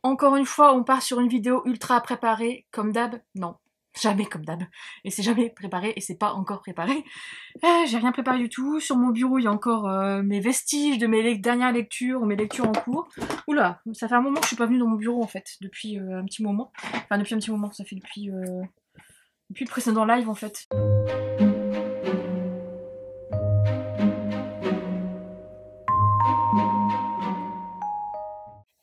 encore une fois, on part sur une vidéo ultra préparée, comme d'hab. Non, jamais comme d'hab. Et c'est jamais préparé, et c'est pas encore préparé. J'ai rien préparé du tout. Sur mon bureau, il y a encore mes vestiges de mes dernières lectures, ou mes lectures en cours. Oula, ça fait un moment que je suis pas venue dans mon bureau, en fait, depuis un petit moment. Enfin, depuis un petit moment, ça fait depuis le précédent live, en fait.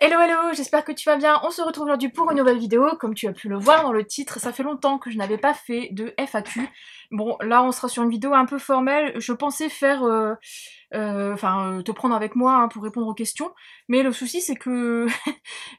Hello hello, j'espère que tu vas bien. On se retrouve aujourd'hui pour une nouvelle vidéo. Comme tu as pu le voir dans le titre, ça fait longtemps que je n'avais pas fait de FAQ. Bon, là on sera sur une vidéo un peu formelle. Je pensais faire, te prendre avec moi hein, pour répondre aux questions. Mais le souci c'est que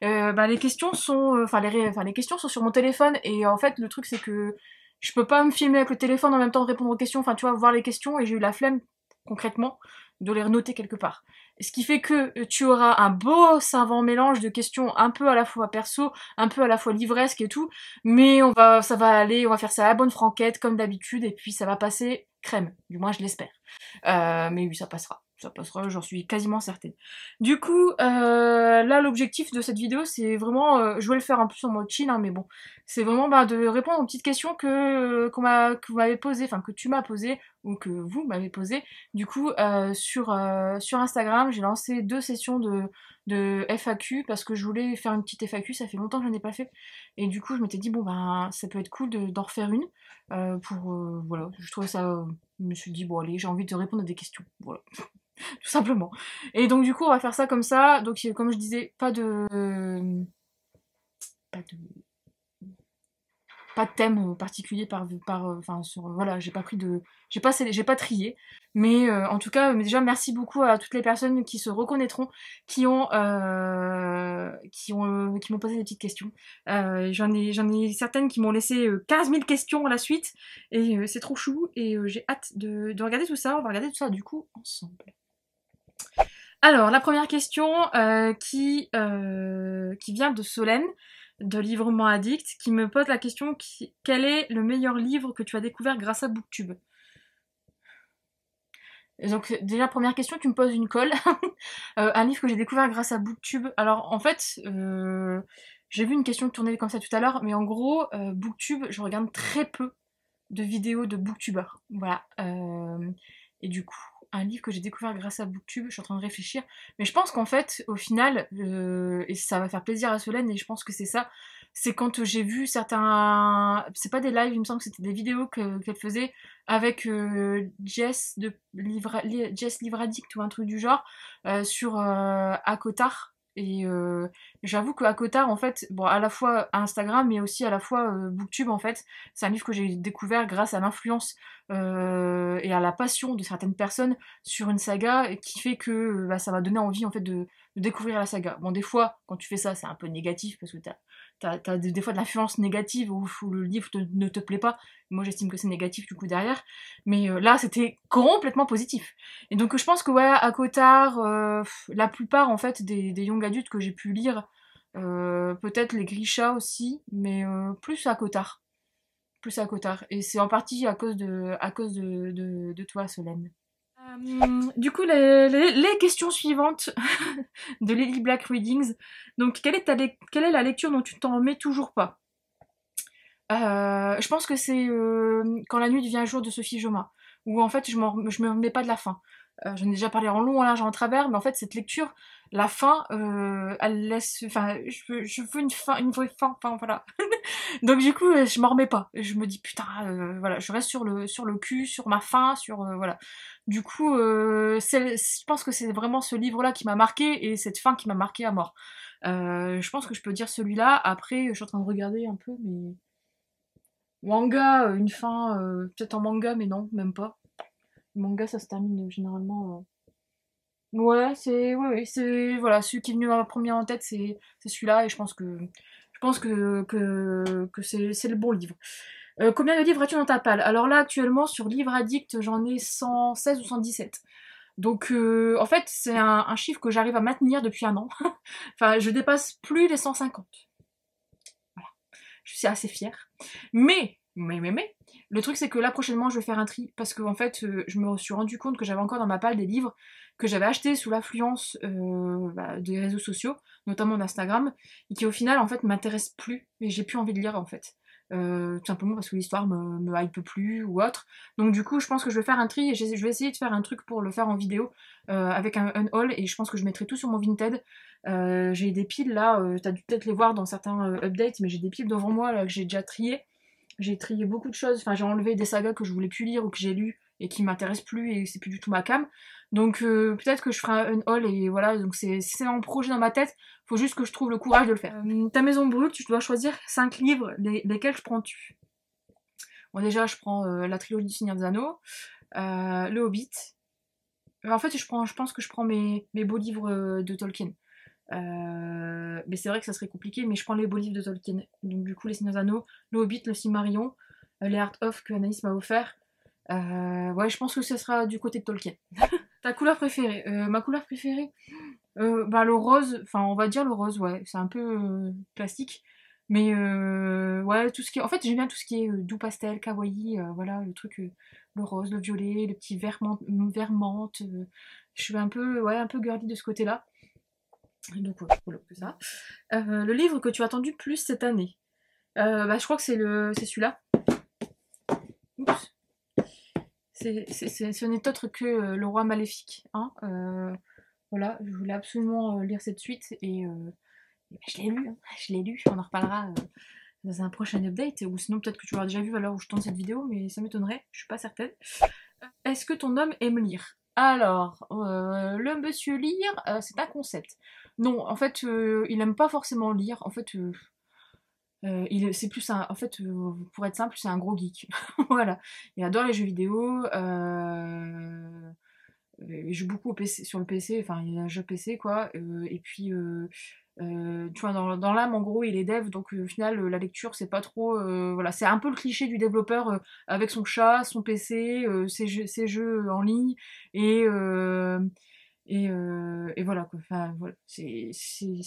les questions sont, les questions sont sur mon téléphone et en fait le truc c'est que je peux pas me filmer avec le téléphone en même temps de répondre aux questions. Enfin tu vois, voir les questions et j'ai eu la flemme concrètement de les noter quelque part. Ce qui fait que tu auras un beau savant mélange de questions un peu à la fois perso, un peu à la fois livresque et tout, mais ça va aller, on va faire ça à la bonne franquette comme d'habitude et puis ça va passer crème, du moins je l'espère. Mais oui, ça passera, j'en suis quasiment certaine. Du coup, là l'objectif de cette vidéo c'est vraiment, je vais le faire un peu en mode chill, hein, mais bon, c'est vraiment de répondre aux petites questions que vous m'avez posées, enfin que tu m'as posées ou que vous m'avez posées. Du coup, sur Instagram, j'ai lancé 2 sessions de FAQ parce que je voulais faire une petite FAQ, ça fait longtemps que je n'en ai pas fait. Et du coup, je m'étais dit, bon ben, ça peut être cool d'en refaire une. Voilà, je trouvais ça. Je me suis dit, bon allez, j'ai envie de répondre à des questions. Voilà. Tout simplement. Et donc du coup, on va faire ça comme ça. Donc comme je disais, pas de thème particulier voilà, j'ai pas trié, mais en tout cas déjà merci beaucoup à toutes les personnes qui se reconnaîtront, qui m'ont posé des petites questions. J'en ai certaines qui m'ont laissé 15 000 questions à la suite et c'est trop chou et j'ai hâte de regarder tout ça. On va regarder tout ça du coup ensemble. Alors la première question qui vient de Solène de Livrement Addict, qui me pose la question quel est le meilleur livre que tu as découvert grâce à Booktube? Et donc déjà première question, tu me poses une colle. Un livre que j'ai découvert grâce à Booktube. Alors en fait, j'ai vu une question tourner comme ça tout à l'heure, mais en gros, Booktube, je regarde très peu de vidéos de booktubeurs. Voilà. Et du coup, un livre que j'ai découvert grâce à Booktube, je suis en train de réfléchir. Mais je pense qu'en fait, au final, et ça va faire plaisir à Solène, et je pense que c'est ça, c'est quand j'ai vu certains... C'est pas des lives, il me semble que c'était des vidéos qu'elle faisait avec Jess Jess Livre Addict ou un truc du genre, sur Akotar. Et j'avoue que Akotar, en fait, bon, à la fois Instagram, mais aussi à la fois Booktube, en fait, c'est un livre que j'ai découvert grâce à l'influence et à la passion de certaines personnes sur une saga, et qui fait que ça m'a donné envie, en fait, de découvrir la saga. Bon, des fois, quand tu fais ça, c'est un peu négatif, parce que t'as des fois de l'influence négative où le livre ne te plaît pas. Moi, j'estime que c'est négatif, du coup, derrière. Mais là, c'était complètement positif. Et donc je pense que ouais, à Cotard, la plupart en fait des young adultes que j'ai pu lire, peut-être les Grisha aussi, mais plus à Cotard. Plus à Cotard. Et c'est en partie à cause de toi, Solène. Du coup, les questions suivantes de Lily Black Readings. Donc, quelle est la lecture dont tu t'en remets toujours pas? Je pense que c'est Quand la nuit devient jour de Sophie Joma, où en fait je me remets pas de la fin. J'en ai déjà parlé en long, en large, en travers, mais en fait cette lecture, la fin, elle laisse, enfin, je veux une vraie fin, enfin voilà. Donc du coup, je m'en remets pas. Je me dis putain, voilà, je reste sur le cul, sur ma fin, voilà. Du coup, je pense que c'est vraiment ce livre-là qui m'a marqué et cette fin qui m'a marqué à mort. Je pense que je peux dire celui-là. Après, je suis en train de regarder un peu, mais manga, une fin, peut-être en manga, mais non, même pas. Le manga, ça se termine généralement. Ouais, c'est voilà, celui qui est venu en premier en tête, c'est celui-là, et je pense que c'est le bon livre. Combien de livres as-tu dans ta palle? Alors là, actuellement, sur Livre Addict, j'en ai 116 ou 117. Donc, en fait, c'est un chiffre que j'arrive à maintenir depuis un an. Enfin, je dépasse plus les 150. Voilà. Je suis assez fière. Mais Mais, le truc c'est que là prochainement je vais faire un tri parce que en fait je me suis rendu compte que j'avais encore dans ma palle des livres que j'avais achetés sous l'affluence des réseaux sociaux, notamment d'Instagram, et qui au final en fait m'intéressent plus et j'ai plus envie de lire en fait. Tout simplement parce que l'histoire me hype plus ou autre. Donc du coup je pense que je vais faire un tri et je vais essayer de faire un truc pour le faire en vidéo avec un haul et je pense que je mettrai tout sur mon Vinted. J'ai des piles là, t'as dû peut-être les voir dans certains updates, mais j'ai des piles devant moi là que j'ai déjà triées. J'ai trié beaucoup de choses, enfin j'ai enlevé des sagas que je voulais plus lire ou que j'ai lu et qui m'intéressent plus et c'est plus du tout ma cam. Donc peut-être que je ferai un haul et voilà, donc c'est un projet dans ma tête, faut juste que je trouve le courage de le faire. Ta maison brûle, tu dois choisir 5 livres, lesquels prends-tu? Bon déjà je prends la trilogie du Seigneur des Anneaux, le Hobbit. En fait je pense que je prends mes beaux livres de Tolkien. Mais c'est vrai que ça serait compliqué, mais je prends les beaux livres de Tolkien. Donc du coup, les Seigneurs des Anneaux, le Hobbit, le Silmarillion, les Art of que Anaïs m'a offert. Ouais, je pense que ce sera du côté de Tolkien. Ta couleur préférée? Ma couleur préférée? Bah le rose, enfin on va dire le rose, ouais, c'est un peu classique. Mais ouais, tout ce qui est... En fait, j'aime bien tout ce qui est doux pastel, kawaii, voilà, le truc, le rose, le violet, le petit vert menthe. Je suis un peu, ouais, un peu girly de ce côté-là. Donc voilà, que ça. Le livre que tu as attendu plus cette année. Bah, je crois que c'est celui-là. Oups. Ce n'est autre que Le Roi Maléfique. Hein. Voilà, je voulais absolument lire cette suite et bah, je l'ai lu. Hein. Je l'ai lu. On en reparlera dans un prochain update. Ou sinon, peut-être que tu l'auras déjà vu à l'heure où je tourne cette vidéo, mais ça m'étonnerait. Je suis pas certaine. Est-ce que ton homme aime lire? Alors, le monsieur lire, c'est un concept. Non, en fait, il aime pas forcément lire. En fait, c'est plus un. En fait, pour être simple, c'est un gros geek. Voilà. Il adore les jeux vidéo. Il joue beaucoup au PC, sur le PC. Enfin, il a un jeu PC, quoi. Et puis, tu vois, dans l'âme, en gros, il est dev. Donc, au final, la lecture, c'est pas trop. Voilà. C'est un peu le cliché du développeur avec son chat, son PC, ses jeux en ligne. Et. Et voilà quoi. Enfin voilà, c'est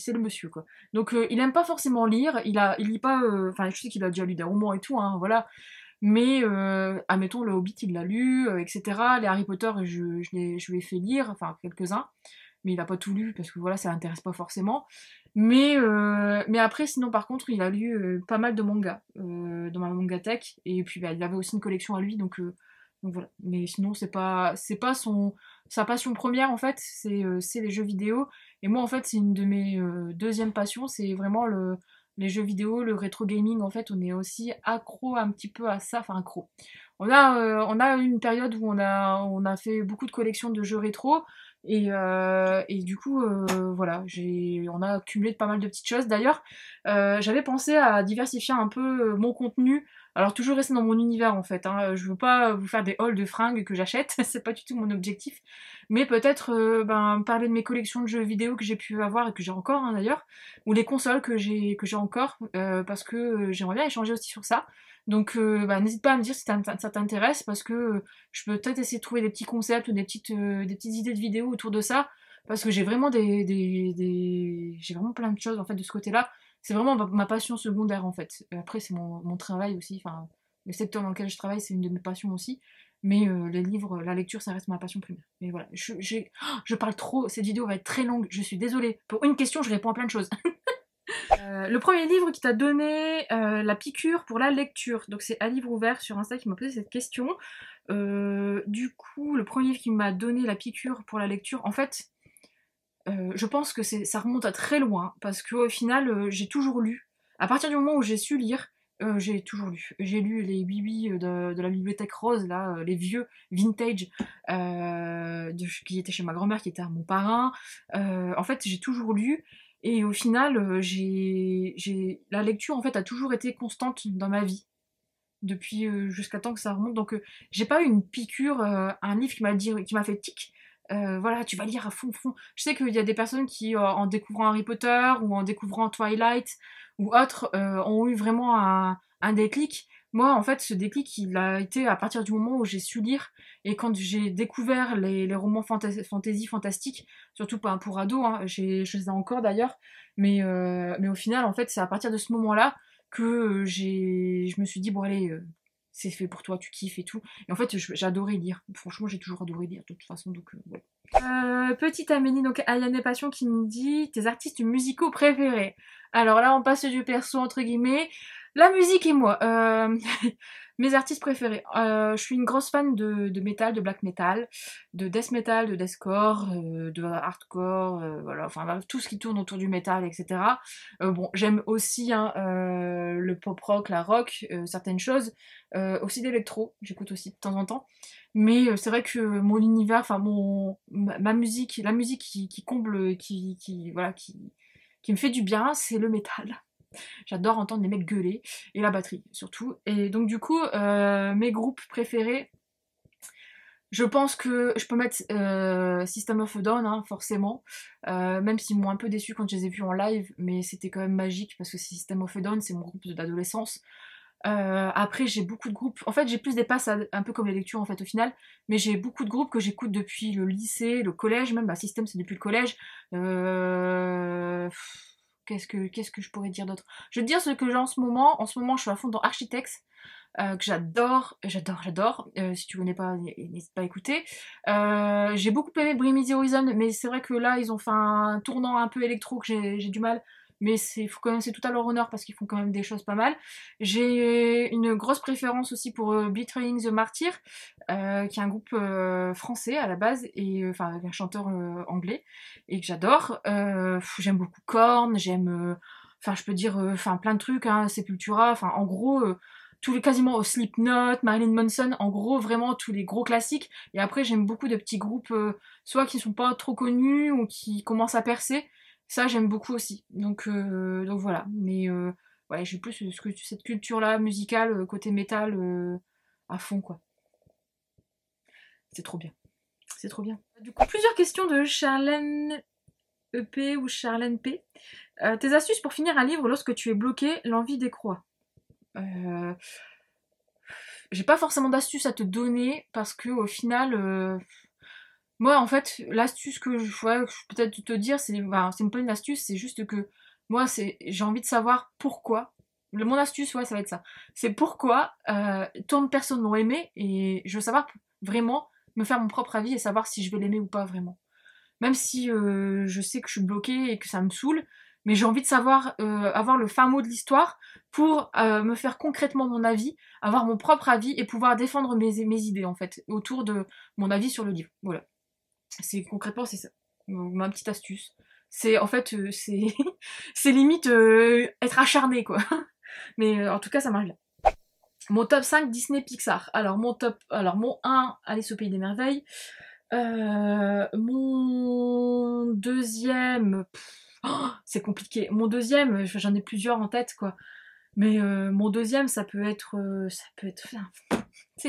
le monsieur quoi. Donc il aime pas forcément lire, il lit pas, enfin je sais qu'il a déjà lu des romans et tout, hein, voilà. Mais admettons le Hobbit il l'a lu, etc. Les Harry Potter je lui ai fait lire, enfin quelques-uns, mais il a pas tout lu parce que voilà ça l'intéresse pas forcément. Mais après sinon par contre il a lu pas mal de mangas dans ma mangatech et puis bah, il avait aussi une collection à lui donc voilà. Mais sinon c'est pas sa passion première en fait, c'est les jeux vidéo. Et moi en fait c'est une de mes deuxièmes passions, c'est vraiment les jeux vidéo, le rétro gaming en fait, on est aussi accro un petit peu à ça, enfin accro. On a eu une période où on a fait beaucoup de collections de jeux rétro et du coup voilà, on a accumulé pas mal de petites choses. D'ailleurs, j'avais pensé à diversifier un peu mon contenu. Alors toujours rester dans mon univers en fait, hein. Je veux pas vous faire des hauls de fringues que j'achète, c'est pas du tout mon objectif. Mais peut-être parler de mes collections de jeux vidéo que j'ai pu avoir et que j'ai encore hein, d'ailleurs, ou les consoles que j'ai encore, parce que j'aimerais bien échanger aussi sur ça. Donc n'hésite pas à me dire si ça t'intéresse, parce que je peux peut-être essayer de trouver des petits concepts ou des petites idées de vidéos autour de ça, parce que j'ai vraiment j'ai vraiment plein de choses en fait de ce côté-là. C'est vraiment ma passion secondaire en fait. Après c'est mon travail aussi, enfin le secteur dans lequel je travaille c'est une de mes passions aussi. Mais les livres, la lecture, ça reste ma passion primaire. Mais voilà, je parle trop, cette vidéo va être très longue, je suis désolée. Pour une question, je réponds à plein de choses. Le premier livre qui t'a donné la piqûre pour la lecture, donc c'est à livre ouvert sur Insta qui m'a posé cette question. Du coup, le premier livre qui m'a donné la piqûre pour la lecture, en fait, je pense que ça remonte à très loin, parce qu'au final, j'ai toujours lu. À partir du moment où j'ai su lire, j'ai toujours lu. J'ai lu les Bibi de la bibliothèque rose, là, les vieux vintage, qui étaient chez ma grand-mère, qui étaient à mon parrain. En fait, j'ai toujours lu. Et au final, la lecture en fait a toujours été constante dans ma vie depuis jusqu'à temps que ça remonte. Donc j'ai pas eu une piqûre, un livre qui m'a fait tic. Voilà, tu vas lire à fond, fond. Je sais qu'il y a des personnes qui, en découvrant Harry Potter ou en découvrant Twilight ou autres, ont eu vraiment un déclic. Moi, en fait, ce déclic, il a été à partir du moment où j'ai su lire et quand j'ai découvert les romans fantasy fantastiques, surtout pas pour ados, hein, je les ai encore d'ailleurs, mais au final, en fait, c'est à partir de ce moment-là que je me suis dit, bon allez, c'est fait pour toi, tu kiffes et tout. Et en fait, j'adorais lire. Franchement, j'ai toujours adoré lire de toute façon, donc ouais. Petite Amélie, donc Ayane et Passion qui me dit tes artistes musicaux préférés. Alors là, on passe du perso entre guillemets. La musique et moi. Mes artistes préférés. Je suis une grosse fan de métal, de black metal, de death metal, de deathcore, de hardcore, voilà, enfin tout ce qui tourne autour du métal, etc. Bon, j'aime aussi hein, le pop rock, la rock, certaines choses, aussi d'électro, j'écoute aussi de temps en temps. Mais c'est vrai que mon univers, enfin ma musique, la musique qui comble, voilà, qui me fait du bien, c'est le métal. J'adore entendre les mecs gueuler, et la batterie surtout. Et donc du coup, mes groupes préférés, je pense que je peux mettre System of a Down, hein, forcément, même s'ils m'ont un peu déçu quand je les ai vus en live, mais c'était quand même magique, parce que System of a Down, c'est mon groupe d'adolescence. Après, j'ai beaucoup de groupes. En fait, j'ai plus des passes, un peu comme les lectures en fait au final. Mais j'ai beaucoup de groupes que j'écoute depuis le lycée, le collège même. Bah, System, c'est depuis le collège. Qu'est-ce que je pourrais dire d'autre? Je vais te dire ce que j'ai en ce moment. En ce moment, je suis à fond dans Architects. Que j'adore. Si tu connais pas, n'hésite pas à écouter. J'ai beaucoup aimé Bring Me the Horizon, mais c'est vrai que là, ils ont fait un tournant un peu électro que j'ai du mal. Mais c'est tout à leur honneur parce qu'ils font quand même des choses pas mal. J'ai une grosse préférence aussi pour Betraying the Martyr, qui est un groupe français à la base, et enfin avec un chanteur anglais, et que j'adore. J'aime beaucoup Korn, enfin je peux dire enfin plein de trucs, hein, Sepultura, enfin en gros tous les quasiment Slipknot, Marilyn Manson, en gros vraiment tous les gros classiques. Et après j'aime beaucoup de petits groupes, soit qui sont pas trop connus ou qui commencent à percer. Ça j'aime beaucoup aussi. Donc voilà. Mais ouais, j'ai plus cette culture-là musicale côté métal à fond quoi. C'est trop bien. C'est trop bien. Du coup, plusieurs questions de Charlène EP ou Charlène P. Tes astuces pour finir un livre lorsque tu es bloqué, l'envie décroît. Euh, j'ai pas forcément d'astuces à te donner parce que au final, moi en fait, l'astuce que je pourrais peut-être te dire, c'est pas une astuce, c'est juste que moi j'ai envie de savoir pourquoi. Mon astuce, ouais, ça va être ça. C'est pourquoi tant de personnes l'ont aimé et je veux savoir vraiment me faire mon propre avis et savoir si je vais l'aimer ou pas vraiment. Même si je sais que je suis bloquée et que ça me saoule, mais j'ai envie de savoir, avoir le fin mot de l'histoire pour me faire concrètement mon avis, avoir mon propre avis et pouvoir défendre mes idées en fait, autour de mon avis sur le livre. Voilà. Concrètement, c'est ça. Ma petite astuce. C'est en fait, c'est limite être acharné quoi. Mais en tout cas, ça marche bien. Mon top 5 Disney Pixar. Alors mon 1, Alice au Pays des Merveilles. Mon deuxième, c'est compliqué. Mon deuxième, j'en ai plusieurs en tête quoi. Mais mon deuxième, c'est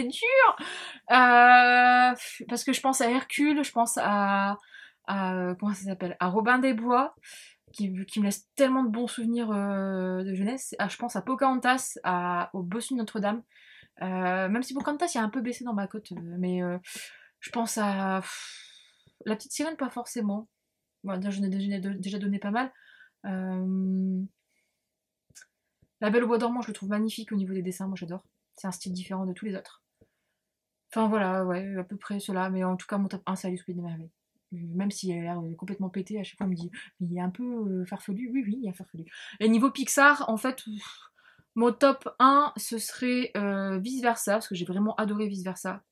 dur. Parce que je pense à Hercule, je pense à comment ça s'appelle, à Robin des Bois, qui me laisse tellement de bons souvenirs de jeunesse. Je pense à Pocahontas, au Bossu de Notre-Dame. Même si Pocahontas, il a un peu baissé dans ma cote, mais je pense à La Petite Sirène, pas forcément. Bon, je n'ai déjà donné pas mal. La Belle au Bois dormant, je le trouve magnifique au niveau des dessins, moi j'adore. C'est un style différent de tous les autres. Enfin voilà, ouais, à peu près cela, mais en tout cas mon top 1 c'est Alice au Pays des Merveilles. Même s'il a l'air complètement pété, à chaque fois on me dit mais il est un peu farfelu. Oui, il est farfelu. Et niveau Pixar, en fait, mon top 1 ce serait Vice Versa, parce que j'ai vraiment adoré Vice Versa.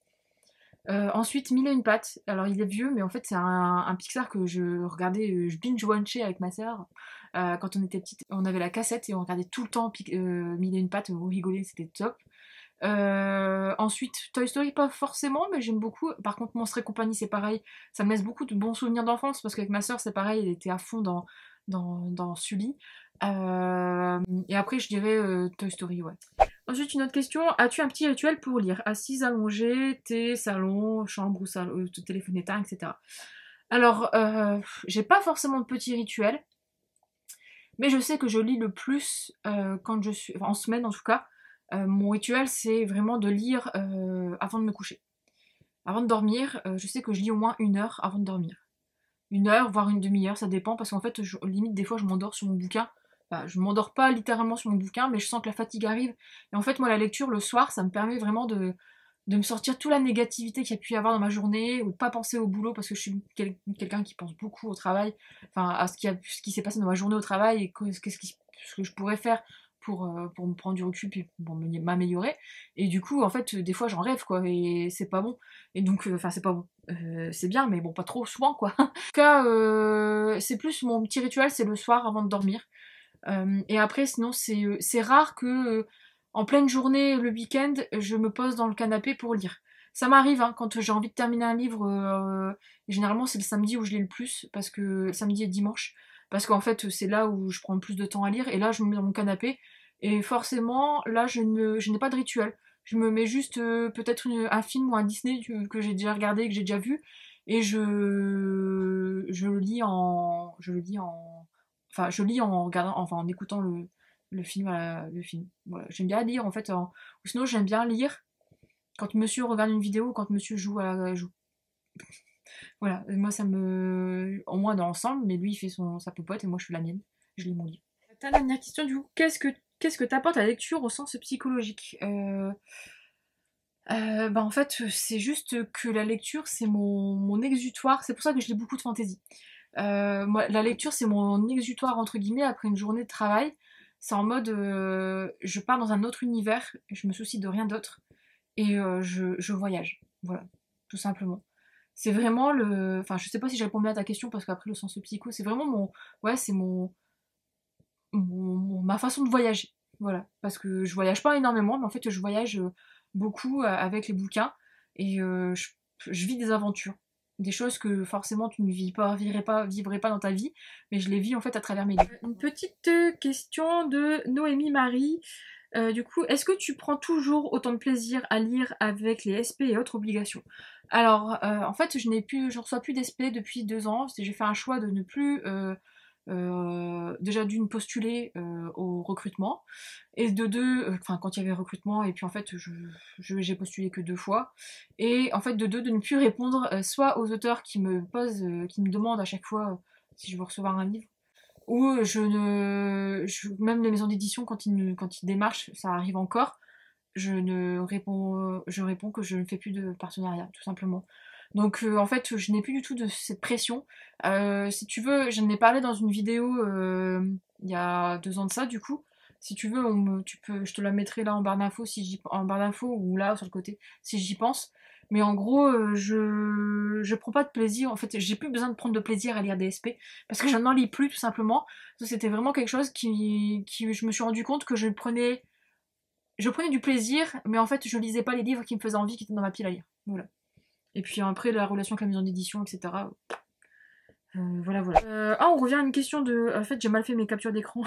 Ensuite, Mille et une pattes. Alors, il est vieux, mais en fait, c'est un Pixar que je regardais, je binge-watchais avec ma sœur. Quand on était petite, on avait la cassette et on regardait tout le temps Mille et une pattes, on rigolait, c'était top. Ensuite, Toy Story, pas forcément, mais j'aime beaucoup. Par contre, Monstres et compagnie, c'est pareil. Ça me laisse beaucoup de bons souvenirs d'enfance parce qu'avec ma soeur, c'est pareil, elle était à fond dans Sully. Et après, je dirais Toy Story, ouais. Ensuite, une autre question. As-tu un petit rituel pour lire? Assise, allongée, thé, salon, chambre ou salon, téléphone éteint, etc. Alors, j'ai pas forcément de petit rituel, mais je sais que je lis le plus quand je suis, enfin, en semaine en tout cas. Mon rituel, c'est vraiment de lire avant de me coucher. Avant de dormir, je sais que je lis au moins 1 heure avant de dormir. 1 heure, voire une demi-heure, ça dépend, parce qu'en fait, limite, des fois, je m'endors sur mon bouquin, Enfin, je m'endors pas littéralement sur mon bouquin, mais je sens que la fatigue arrive. Et en fait, moi, la lecture le soir, ça me permet vraiment de me sortir toute la négativité qu'il y a pu y avoir dans ma journée, ou de pas penser au boulot, parce que je suis quelqu'un qui pense beaucoup au travail, enfin à ce qui s'est passé dans ma journée au travail, et ce que je pourrais faire pour me prendre du recul, puis pour m'améliorer. Et du coup, en fait, des fois, j'en rêve, quoi, et c'est pas bon. Et donc, enfin, c'est pas bon. C'est bien, mais bon, pas trop souvent, quoi. En tout cas, c'est plus mon petit rituel, c'est le soir avant de dormir. Et après, sinon, c'est rare que en pleine journée, le week-end, je me pose dans le canapé pour lire. Ça m'arrive, hein, quand j'ai envie de terminer un livre, généralement c'est le samedi où je lis le plus, parce que le samedi et dimanche, parce qu'en fait c'est là où je prends le plus de temps à lire, et là je me mets dans mon canapé, et forcément là je n'ai pas de rituel. Je me mets juste peut-être un film ou un Disney que j'ai déjà regardé, que j'ai déjà vu, et je le lis en enfin je lis en regardant, enfin en écoutant le film, le film. Voilà. J'aime bien lire en fait, ou sinon j'aime bien lire quand monsieur regarde une vidéo ou quand monsieur joue. Voilà, et moi ça me. Au moins dans l'ensemble, mais lui il fait sa popote et moi je fais la mienne. Je lis mon livre. Ta dernière question du coup, qu'est-ce que t'apporte la lecture au sens psychologique? Bah en fait, c'est juste que la lecture c'est mon exutoire, c'est pour ça que je lis beaucoup de fantaisie. Moi, la lecture, c'est mon exutoire, entre guillemets, après une journée de travail. C'est en mode, je pars dans un autre univers, je me soucie de rien d'autre, et je voyage. Voilà, tout simplement. C'est vraiment le. Enfin, je sais pas si j'ai répondu à ta question, parce qu'après, le sens psycho, c'est vraiment mon. Ouais, c'est ma façon de voyager. Voilà. Parce que je voyage pas énormément, mais en fait, je voyage beaucoup avec les bouquins, et je vis des aventures. Des choses que forcément tu ne vivrais pas dans ta vie, mais je les vis en fait à travers mes livres. Une petite question de Noémie Marie. Du coup, est-ce que tu prends toujours autant de plaisir à lire avec les SP et autres obligations? Alors, en fait, je reçois plus d'SP depuis 2 ans. J'ai fait un choix de ne plus déjà d'une postuler au recrutement, et de deux, enfin quand il y avait recrutement, et puis en fait j'ai postulé que 2 fois, et en fait de deux, de ne plus répondre soit aux auteurs qui me demandent à chaque fois si je veux recevoir un livre, ou même les maisons d'édition quand ils démarchent, ça arrive encore, je réponds que je ne fais plus de partenariat, tout simplement. Donc en fait, je n'ai plus du tout de cette pression. Si tu veux, j'en ai parlé dans une vidéo il y a 2 ans de ça, du coup. Si tu veux, je te la mettrai là en barre d'infos, en barre d'infos, ou là sur le côté, si j'y pense. Mais en gros, je prends pas de plaisir. En fait, j'ai plus besoin de prendre de plaisir à lire des SP, parce que je n'en lis plus, tout simplement. C'était vraiment quelque chose je me suis rendu compte que je prenais du plaisir, mais en fait, je lisais pas les livres qui me faisaient envie, qui étaient dans ma pile à lire. Voilà. Et puis après, la relation avec la maison d'édition, etc. Voilà, voilà. On revient à une question de. En fait, j'ai mal fait mes captures d'écran.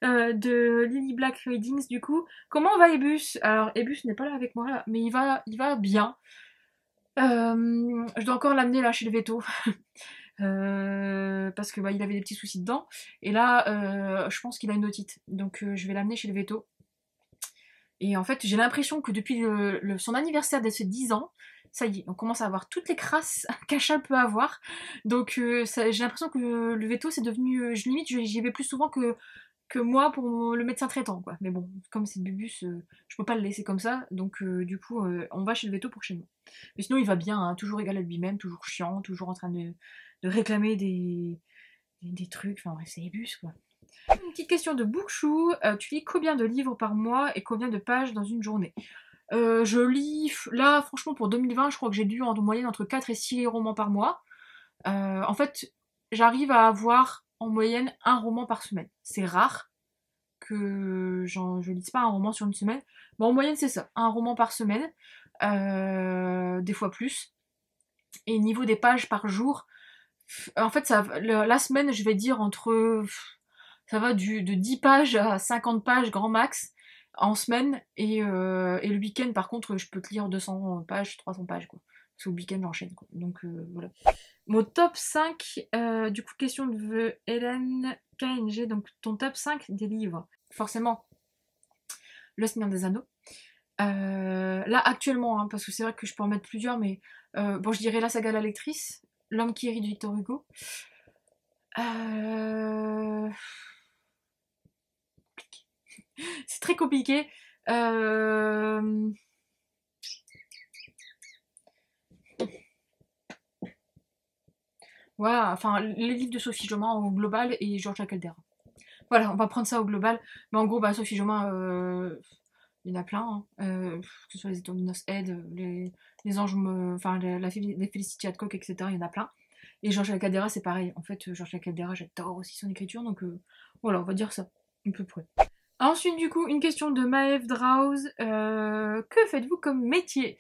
De Lily Black Readings, du coup. Comment va Ebus? Alors, Ebus n'est pas là avec moi, là, mais il va bien. Je dois encore l'amener là chez le veto. Parce que bah, il avait des petits soucis dedans. Et là, je pense qu'il a une otite. Donc, je vais l'amener chez le veto. Et en fait, j'ai l'impression que depuis son anniversaire de ses 10 ans, ça y est, on commence à avoir toutes les crasses qu'un chat peut avoir. Donc j'ai l'impression que le veto, c'est devenu... limite, j'y vais plus souvent que moi pour le médecin traitant, quoi. Mais bon, comme c'est Bubus, je peux pas le laisser comme ça. Donc du coup, on va chez le veto pour chez nous. Mais sinon, il va bien, hein, toujours égal à lui-même, toujours chiant, toujours en train de réclamer des trucs. Enfin bref, c'est Bubus, quoi. Une petite question de Bookshoe. Tu lis combien de livres par mois et combien de pages dans une journée? Je lis, là, franchement, pour 2020, je crois que j'ai lu en moyenne entre 4 et 6 romans par mois. En fait, j'arrive à avoir en moyenne un roman par semaine. C'est rare que je lise pas un roman sur une semaine. Mais en moyenne, c'est ça, un roman par semaine. Des fois plus. Et niveau des pages par jour, en fait, la semaine, je vais dire entre ça va de 10 pages à 50 pages grand max en semaine, et le week-end par contre je peux te lire 200 pages, 300 pages quoi. Parce que le week-end j'enchaîne quoi. Donc voilà. Mon top 5, du coup question de Hélène KNG, donc ton top 5 des livres. Forcément, Le Seigneur des Anneaux. Là actuellement, hein, parce que c'est vrai que je peux en mettre plusieurs, mais bon je dirais La Saga de la Lectrice, L'Homme qui rit de Victor Hugo. C'est très compliqué. Euh... Voilà, enfin, les livres de Sophie Jomain au global et Georgia Caldera. Voilà, on va prendre ça au global. Mais en gros, bah, Sophie Jomain, il y en a plein, hein. Que ce soit les Dominos Head, les anges, enfin, les Felicity Hadcock, etc. Il y en a plein. Et Georgia Caldera, c'est pareil. En fait, Georgia Caldera, j'adore aussi son écriture, donc voilà, on va dire ça, un peu près. Ensuite, du coup, une question de Maëv Drause. Que faites-vous comme métier?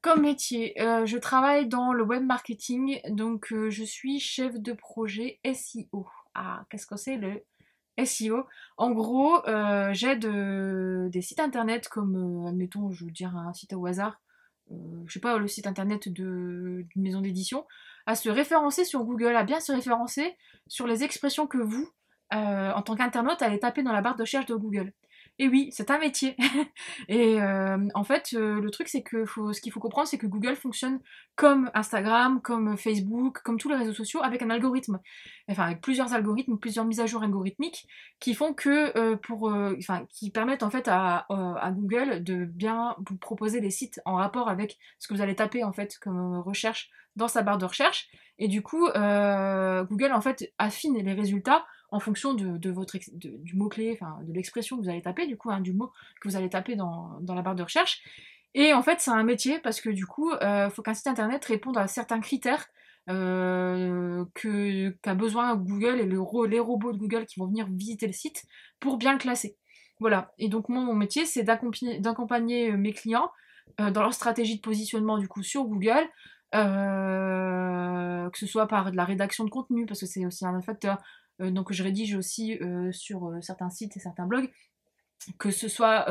Comme métier, je travaille dans le web marketing, donc je suis chef de projet SEO. Ah, qu'est-ce que c'est le SEO? En gros, j'aide des sites internet comme, admettons, je veux dire un site au hasard, je sais pas, le site internet d'une maison d'édition, à se référencer sur Google, à bien se référencer sur les expressions que vous, en tant qu'internaute, allez taper dans la barre de recherche de Google. Et oui, c'est un métier. Et en fait, le truc, c'est que ce qu'il faut comprendre, c'est que Google fonctionne comme Instagram, comme Facebook, comme tous les réseaux sociaux, avec un algorithme. Enfin, avec plusieurs algorithmes, plusieurs mises à jour algorithmiques, qui font que, enfin, qui permettent en fait à Google de bien vous proposer des sites en rapport avec ce que vous allez taper en fait comme recherche dans sa barre de recherche. Et du coup, Google en fait affine les résultats en fonction de votre du mot-clé, enfin de l'expression que vous allez taper, du coup, hein, du mot que vous allez taper dans la barre de recherche. Et en fait, c'est un métier parce que du coup, faut qu'un site internet réponde à certains critères qu'a besoin Google et les robots de Google qui vont venir visiter le site pour bien le classer. Voilà. Et donc, moi, mon métier, c'est d'accompagner mes clients dans leur stratégie de positionnement du coup sur Google, que ce soit par de la rédaction de contenu, parce que c'est aussi un facteur, donc je rédige aussi sur certains sites et certains blogs, que ce soit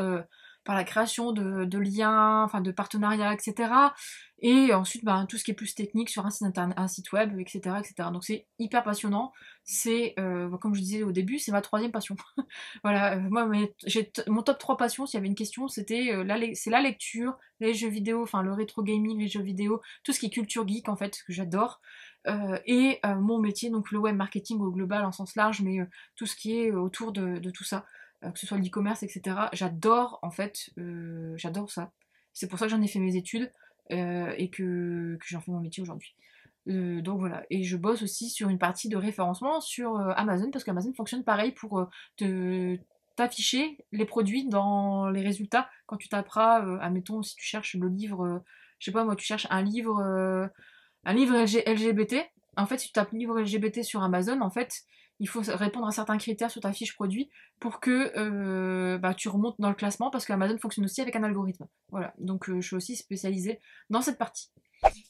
par la création de liens, enfin de partenariats, etc. Et ensuite, ben, tout ce qui est plus technique sur un site internet, un site web, etc., etc. Donc c'est hyper passionnant. C'est, comme je disais au début, c'est ma troisième passion. Voilà, moi, mon top 3 passions, s'il y avait une question, c'était c'est la lecture, les jeux vidéo, enfin le rétro gaming, les jeux vidéo, tout ce qui est culture geek en fait, que j'adore. Et mon métier, donc le web marketing au global en sens large, mais tout ce qui est autour de tout ça, que ce soit l'e-commerce, etc. J'adore en fait, j'adore ça. C'est pour ça que j'en ai fait mes études et que j'en fais mon métier aujourd'hui. Donc voilà, et je bosse aussi sur une partie de référencement sur Amazon, parce qu'Amazon fonctionne pareil pour t'afficher les produits dans les résultats quand tu taperas, admettons, si tu cherches le livre, je sais pas moi, tu cherches un livre LGBT. En fait, si tu tapes livre LGBT sur Amazon, en fait, il faut répondre à certains critères sur ta fiche produit pour que bah, tu remontes dans le classement, parce qu'Amazon fonctionne aussi avec un algorithme. Voilà, donc je suis aussi spécialisée dans cette partie.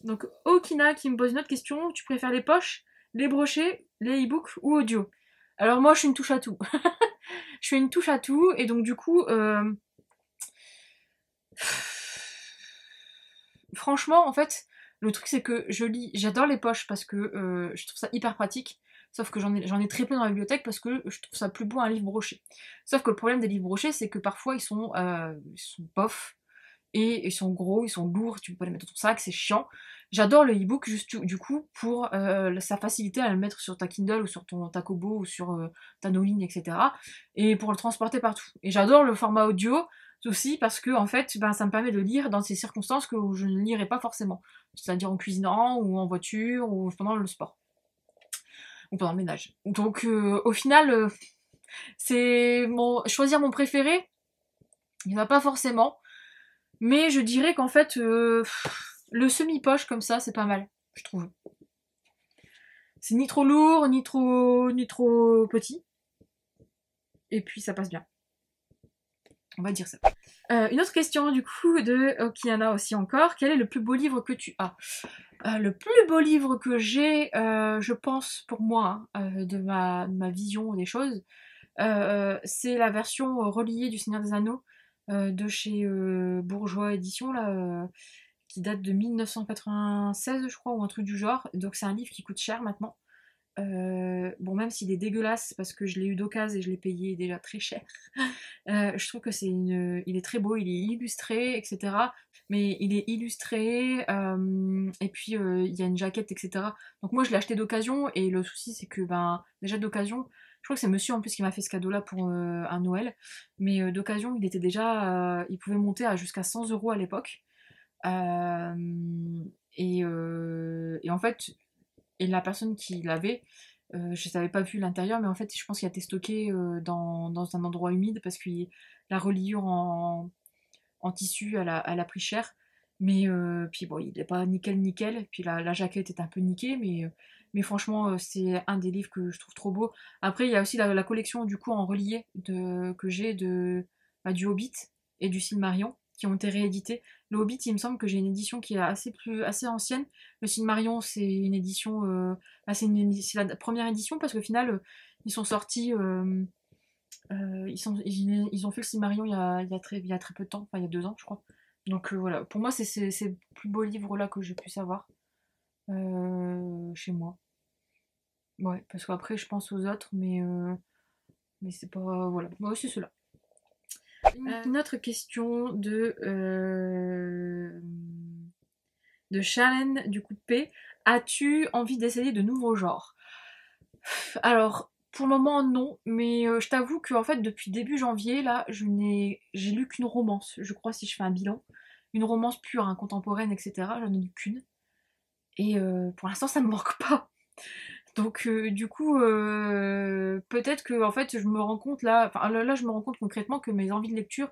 Donc Okina qui me pose une autre question, tu préfères les poches, les brochets, les e-books ou audio? Alors moi je suis une touche à tout. Je suis une touche à tout et donc du coup franchement en fait le truc c'est que j'adore les poches parce que je trouve ça hyper pratique. Sauf que j'en ai très peu dans la bibliothèque parce que je trouve ça plus beau un livre broché. Sauf que le problème des livres brochés c'est que parfois ils sont bof. Et ils sont gros, ils sont lourds, tu peux pas les mettre dans ton sac, c'est chiant. J'adore le e-book juste du coup pour sa facilité à le mettre sur ta Kindle ou sur ta Kobo ou sur ta Noline, etc. Et pour le transporter partout. Et j'adore le format audio aussi parce que en fait, ben, ça me permet de lire dans ces circonstances que je ne lirais pas forcément. C'est-à-dire en cuisinant ou en voiture ou pendant le sport ou pendant le ménage. Donc au final, choisir mon préféré, il n'y en a pas forcément. Mais je dirais qu'en fait, le semi-poche comme ça, c'est pas mal, je trouve. C'est ni trop lourd, ni trop petit. Et puis ça passe bien. On va dire ça. Une autre question du coup de Okiana aussi encore. Quel est le plus beau livre que tu as? Le plus beau livre que j'ai, je pense pour moi, de ma vision des choses, c'est la version reliée du Seigneur des Anneaux de chez Bourgeois Édition là. Qui date de 1996, je crois, ou un truc du genre. Donc c'est un livre qui coûte cher maintenant. Bon, même s'il est dégueulasse, parce que je l'ai eu d'occasion et je l'ai payé déjà très cher, je trouve que il est très beau, il est illustré, etc. mais il est illustré, et puis il y a une jaquette, etc. Donc moi je l'ai acheté d'occasion, et le souci c'est que ben déjà d'occasion, je crois que c'est monsieur en plus qui m'a fait ce cadeau là pour un Noël, mais d'occasion il était déjà, il pouvait monter à jusqu'à 100 euros à l'époque. Et en fait, et la personne qui l'avait, je n'avais pas vu l'intérieur, mais en fait, je pense qu'il a été stocké dans un endroit humide parce que la reliure en tissu, elle a pris cher. Mais puis bon, il n'est pas nickel nickel. Puis la jaquette est un peu niquée, mais franchement, c'est un des livres que je trouve trop beau. Après, il y a aussi la collection du coup en relié que j'ai du Hobbit et du Silmarillion qui ont été réédités. Le Hobbit, il me semble que j'ai une édition qui est assez ancienne. Le Silmarillion, c'est une édition, c'est la première édition parce qu'au final, ils sont sortis. Ils ont fait le Silmarillion il y a très peu de temps, enfin il y a 2 ans je crois. Donc voilà, pour moi c'est ces plus beaux livres là que j'ai pu savoir chez moi. Ouais, parce qu'après je pense aux autres, mais c'est pas. Voilà, moi c'est cela. Une autre question de Charlène du coup de P. As-tu envie d'essayer de nouveaux genres? Alors, pour le moment, non, mais je t'avoue que en fait, depuis début janvier, là, j'ai lu qu'une romance, je crois, si je fais un bilan. Une romance pure, hein, contemporaine, etc. J'en ai lu qu'une. Et pour l'instant, ça me manque pas. Donc, du coup, peut-être que en fait, je me rends compte là, enfin là, je me rends compte concrètement que mes envies de lecture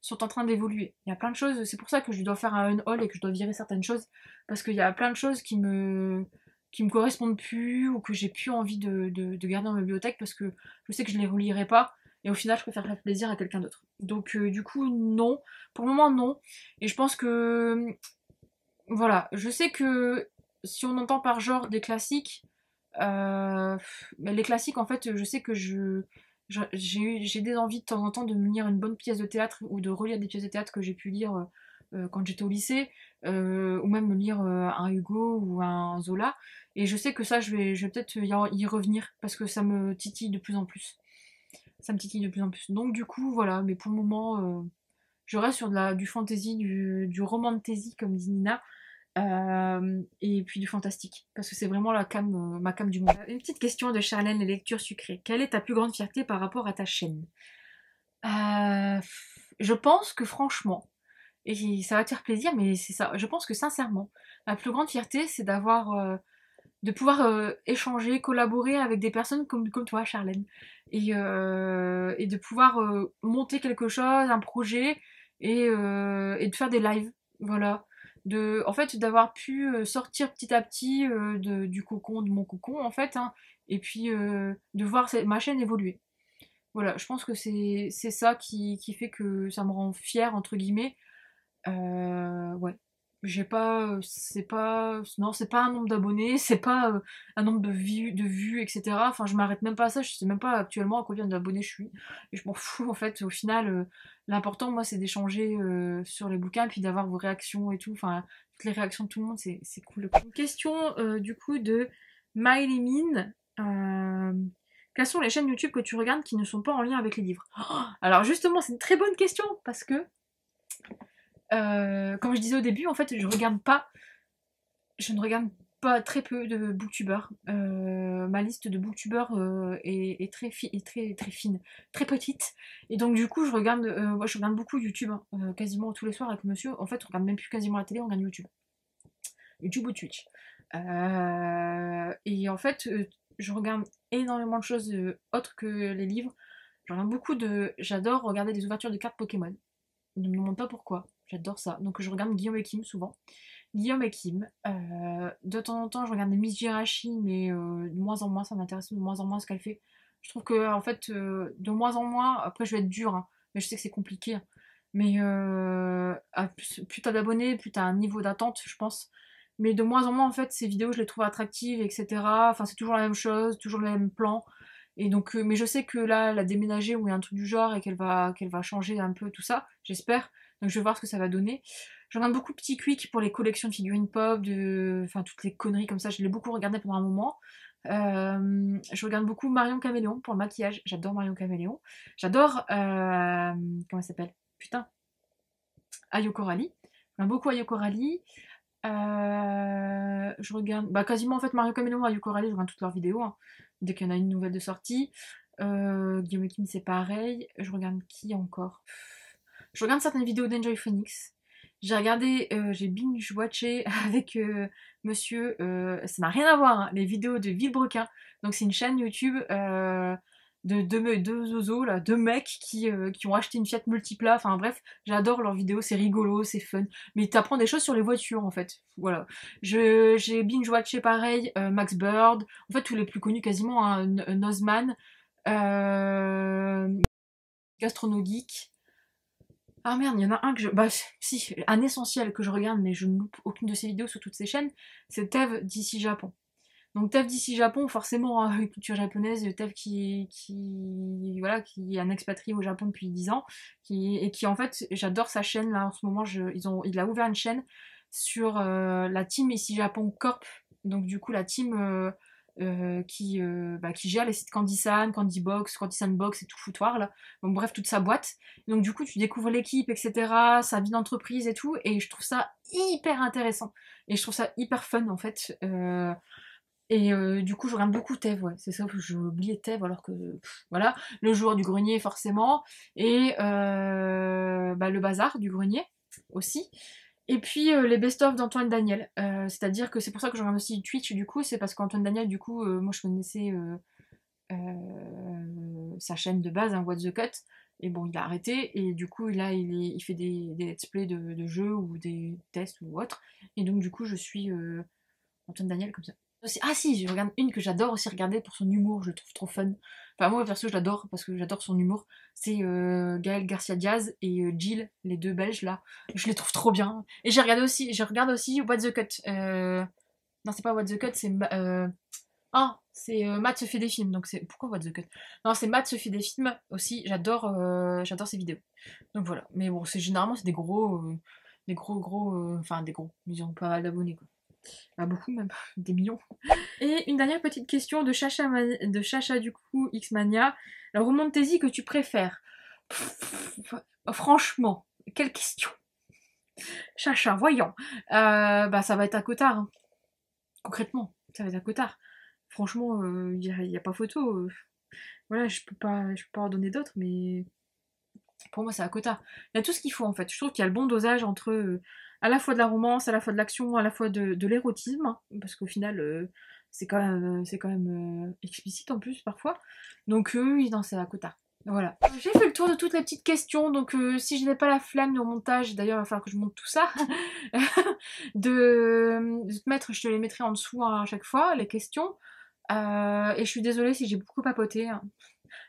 sont en train d'évoluer. Il y a plein de choses, c'est pour ça que je dois faire un haul et que je dois virer certaines choses, parce qu'il y a plein de choses qui me correspondent plus ou que j'ai plus envie de garder dans ma bibliothèque parce que je sais que je les relirai pas et au final je préfère faire plaisir à quelqu'un d'autre. Donc du coup non, pour le moment non. Et je pense que voilà, je sais que si on entend par genre des classiques, mais les classiques en fait je sais que j'ai des envies de temps en temps de me lire une bonne pièce de théâtre ou de relire des pièces de théâtre que j'ai pu lire quand j'étais au lycée, ou même me lire un Hugo ou un Zola. Et je sais que ça, je vais peut-être y revenir parce que ça me titille de plus en plus. Ça me titille de plus en plus. Donc du coup, voilà. Mais pour le moment, je reste sur du fantasy, du romantasy comme dit Nina. Et puis du fantastique, parce que c'est vraiment ma came du monde. Une petite question de Charlène, les lectures sucrées. Quelle est ta plus grande fierté par rapport à ta chaîne? Euh, je pense que franchement, et ça va te faire plaisir, mais c'est ça, je pense que sincèrement, ma plus grande fierté, c'est de pouvoir échanger, collaborer avec des personnes comme toi, Charlène, et de pouvoir monter quelque chose, un projet, et de faire des lives, voilà. En fait, d'avoir pu sortir petit à petit du cocon, de mon cocon, en fait, hein, et puis de voir ma chaîne évoluer. Voilà, je pense que c'est ça qui fait que ça me rend fière, entre guillemets. Ouais. J'ai pas, c'est pas, non, c'est pas un nombre d'abonnés, c'est pas un nombre de vues, etc. Enfin, je m'arrête même pas à ça, je sais même pas actuellement à combien d'abonnés je suis. Et je m'en fous, en fait, au final, l'important, moi, c'est d'échanger sur les bouquins, puis d'avoir vos réactions et tout. Enfin, toutes les réactions de tout le monde, c'est cool. Une question, du coup, de Miley Min. Quelles sont les chaînes YouTube que tu regardes qui ne sont pas en lien avec les livres? Alors, justement, c'est une très bonne question, parce que comme je disais au début, en fait, je ne regarde pas très peu de booktubeurs. Ma liste de booktubeurs est très fine, très petite. Et donc du coup, je regarde beaucoup YouTube, hein, quasiment tous les soirs avec monsieur. En fait, on regarde même plus quasiment la télé, on regarde YouTube. YouTube ou Twitch. Et en fait, je regarde énormément de choses autres que les livres. J'adore regarder des ouvertures de cartes Pokémon. Ne me demande pas pourquoi. J'adore ça. Donc je regarde Guillaume et Kim souvent. Guillaume et Kim. De temps en temps, je regarde des Miss Jirachi, mais de moins en moins, ça m'intéresse de moins en moins ce qu'elle fait. Je trouve que, en fait, de moins en moins, après je vais être dure, hein, mais je sais que c'est compliqué, hein. Mais plus t'as d'abonnés, plus t'as un niveau d'attente, je pense. Mais de moins en moins, en fait, ces vidéos, je les trouve attractives, etc. Enfin, c'est toujours la même chose, toujours le même plan. Et donc, mais je sais que là, elle a déménagé ou il y a un truc du genre et qu'elle va changer un peu tout ça, j'espère. Donc je vais voir ce que ça va donner. Je regarde beaucoup Petit Quick pour les collections de figurines pop, enfin toutes les conneries comme ça, je l'ai beaucoup regardé pendant un moment. Je regarde beaucoup Marion Caméléon pour le maquillage, j'adore Marion Caméléon. J'adore, comment elle s'appelle? Putain, Ayo Coralie. Je regarde beaucoup Ayako Rally. Je regarde bah, quasiment en fait Mario Kameno, Ayako Rally, je regarde toutes leurs vidéos, hein, dès qu'il y en a une nouvelle de sortie. Guillaume Kim c'est pareil. Je regarde qui encore? Je regarde certaines vidéos d'Enjoy Phoenix. J'ai regardé, j'ai binge-watché avec monsieur, ça n'a rien à voir, hein, les vidéos de Villebrequin. Donc c'est une chaîne YouTube de deux zozos, là, deux mecs qui ont acheté une Fiat Multipla. Enfin bref, j'adore leurs vidéos, c'est rigolo, c'est fun. Mais t'apprends des choses sur les voitures en fait. Voilà. J'ai binge-watché pareil, Max Bird, en fait tous les plus connus quasiment, hein, Nozman, Gastrono Geek. Ah merde, il y en a un que je. Bah si, un essentiel que je regarde, mais je ne loupe aucune de ses vidéos sur toutes ces chaînes, c'est Tev d'ici Japon. Donc Tev d'ici Japon, forcément, hein, culture japonaise, Tev voilà, qui est un expatrié au Japon depuis 10 ans, et qui en fait, j'adore sa chaîne là en ce moment, il a ouvert une chaîne sur la team ici Japon Corp, donc du coup la team qui gère les sites Candysan, Candybox, Candy Sandbox et tout foutoir là. Donc bref, toute sa boîte. Donc du coup, tu découvres l'équipe, etc., sa vie d'entreprise et tout, et je trouve ça hyper intéressant. Et je trouve ça hyper fun en fait. Du coup, je regarde beaucoup Tev, ouais. C'est ça que j'ai oublié Tev, alors que, voilà, le joueur du grenier, forcément, et le bazar du grenier, aussi. Et puis, les best-of d'Antoine Daniel. C'est-à-dire que c'est pour ça que je regarde aussi Twitch, du coup, c'est parce qu'Antoine Daniel, du coup, moi, je connaissais sa chaîne de base, hein, What the Cut, et bon, il a arrêté, et du coup, là, il fait des let's play de jeux, ou des tests, ou autre, et donc, du coup, je suis Antoine Daniel comme ça. Ah si, je regarde une que j'adore aussi regarder pour son humour, je le trouve trop fun. Enfin moi perso je l'adore parce que j'adore son humour. C'est Gaël Garcia Diaz et Jill, les deux Belges là. Je les trouve trop bien. Et je regarde aussi What the Cut. Non c'est pas What the Cut, c'est Matt se fait des films. Donc c'est pourquoi What the Cut? Non c'est Matt se fait des films aussi. J'adore ses vidéos. Donc voilà. Mais bon c'est généralement c'est des gros, enfin des gros. Ils ont pas mal d'abonnés quoi. Pas beaucoup même, des millions. Et une dernière petite question de Chacha du coup, Xmania. La romantasy que tu préfères? Franchement, quelle question? Chacha, voyons. Ça va être à Cotard. Hein. Concrètement, ça va être à Cotard. Franchement, y a pas photo. Voilà, je peux pas en donner d'autres, mais pour moi, c'est à Cotard. Il y a tout ce qu'il faut en fait. Je trouve qu'il y a le bon dosage entre à la fois de la romance, à la fois de l'action, à la fois de l'érotisme, hein, parce qu'au final, c'est quand même explicite en plus parfois. Donc oui, non, c'est à Cotard. Voilà. J'ai fait le tour de toutes les petites questions, donc si je n'ai pas la flemme au montage, d'ailleurs il va falloir que je monte tout ça, de te mettre, je te les mettrai en dessous hein, à chaque fois, les questions. Et je suis désolée si j'ai beaucoup papoté. Hein.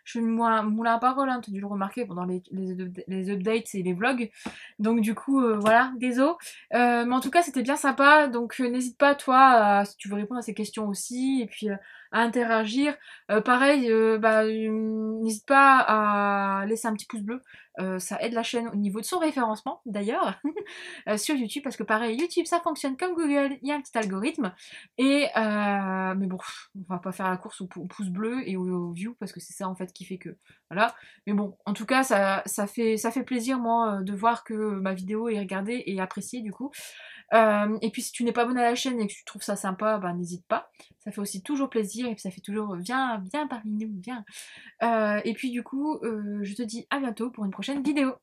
Je suis moulin à parole, hein, tu as dû le remarquer pendant les updates et les vlogs. Donc du coup, voilà, désolé. Mais en tout cas, c'était bien sympa. Donc n'hésite pas, toi, si tu veux répondre à ces questions aussi, et puis à interagir. Pareil, n'hésite pas à laisser un petit pouce bleu. Ça aide la chaîne au niveau de son référencement, d'ailleurs, sur YouTube, parce que pareil, YouTube, ça fonctionne comme Google, il y a un petit algorithme. Mais bon, on va pas faire la course au pouce bleu et au view, parce que c'est ça en fait qui fait que voilà. Mais bon, en tout cas ça fait plaisir moi de voir que ma vidéo est regardée et appréciée du coup. Et puis si tu n'es pas abonné à la chaîne et que tu trouves ça sympa, bah n'hésite pas, ça fait aussi toujours plaisir et puis ça fait toujours viens parmi nous, viens. Et puis du coup je te dis à bientôt pour une prochaine vidéo.